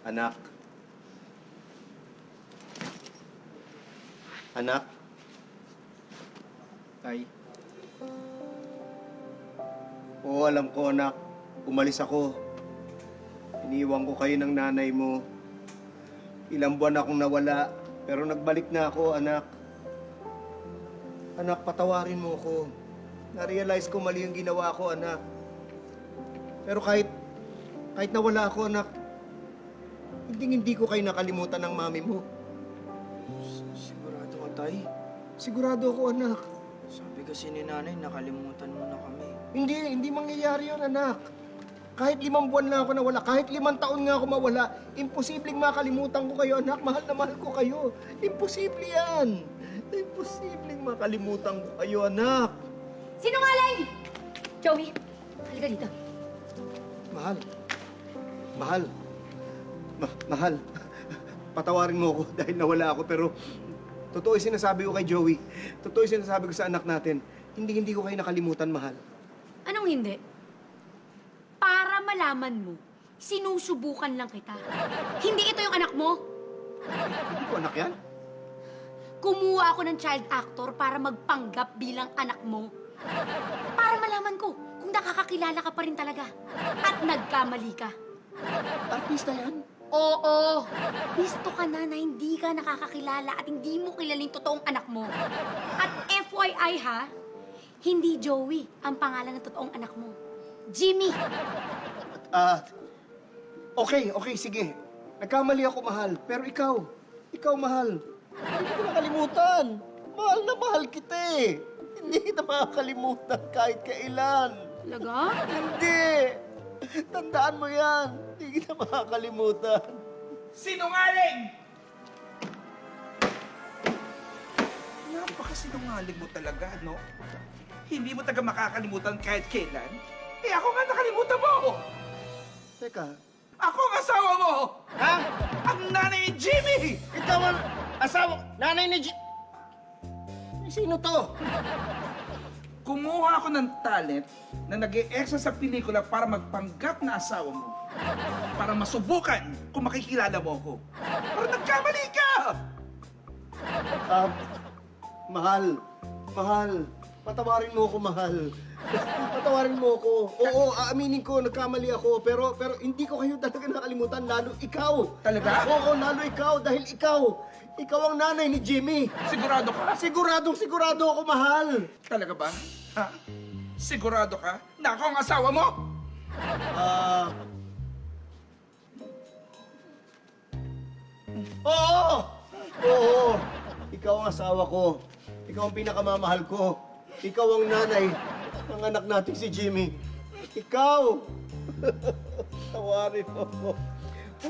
Anak. Anak. Tay, Oo, alam ko, anak. Umalis ako. Iniwan ko kayo ng nanay mo. Ilang buwan akong nawala, pero nagbalik na ako, anak. Anak, patawarin mo ko. Na-realize ko mali yung ginawa ko, anak. Pero kahit nawala ako, anak, hindi ko kayo nakalimutan ng mami mo. sigurado ka, Tay? Sigurado ako, anak. Sabi kasi ni nanay, nakalimutan mo na kami. Hindi mangyayari yun, anak. Kahit 5 buwan na ako nawala, kahit 5 taon nga ako mawala, imposibleng makalimutan ko kayo, anak. Mahal na mahal ko kayo. Imposible yan. Imposibleng makalimutan ko kayo, anak. Sinungaling! Joey, halika dito. Mahal. Mahal. Mahal. Patawarin mo ako dahil nawala ako, pero totoo yung sinasabi ko kay Joey. Totoo yung sinasabi ko sa anak natin. Hindi ko kayo nakalimutan, mahal. Anong hindi? Para malaman mo, sinusubukan lang kita. Hindi ito yung anak mo. Hindi ko anak yan. Kumuha ako ng child actor para magpanggap bilang anak mo. Para malaman ko kung nakakakilala ka pa rin talaga. At nagkamali ka. Artista yan. Oo, gusto ka na hindi ka nakakakilala at hindi mo kilaling totoong anak mo. At FYI ha, hindi Joey ang pangalan ng totoong anak mo. Jimmy! Okay, sige. Nagkamali ako, mahal. Pero ikaw, mahal. Hindi ko nakalimutan. Mahal na mahal kita eh. Hindi kita makakalimutan kahit kailan. Talaga? Hindi. Tandaan mo yan. Hindi kita makakalimutan. Sinungaling! Napakasinungaling mo talaga, no? Hindi mo taga makakalimutan kahit kailan. Eh ako nga nakalimutan mo! Teka, Ako ang asawa mo! ha? Ang nanay ni Jimmy! Ikaw ang asawa, nanay ni Sino to? Kumuha ako ng talent na nag-e-extra sa pelikula para magpanggap na asawa mo. Para masubukan kung makikilala mo ako. Pero nagkamali ka! Mahal. Patawarin mo ako, mahal. Patawarin mo ako. Oo, aaminin ko, nagkamali ako. Pero hindi ko kayo talaga nakalimutan, lalo ikaw. Talaga? Oo, lalo ikaw, dahil ikaw ang nanay ni Jimmy. Sigurado ka? Sigurado ako, mahal. Talaga ba? Ha? Sigurado ka na ako ang asawa mo? Oo. Ikaw ang asawa ko. Ikaw ang pinakamamahal ko. Ikaw ang nanay ng anak natin si Jimmy. Ikaw! Tawarin mo ako.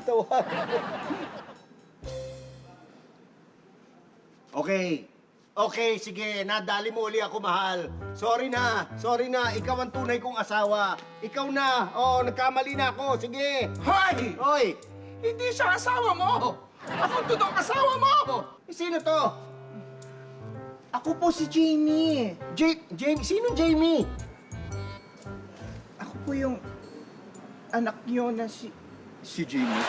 Tawarin mo. Okay, sige. Nadali mo uli ako, mahal. Sorry na. Ikaw ang tunay kong asawa. Ikaw na. Oo, nagkamali na ako. Sige. Hoy! Hoy! Hindi siya asawa mo! Ako ang totoong asawa mo! Sino to? Ako po si Jamie. Jamie? Sino Jamie? Ako po yung anak niyo na si Jamie.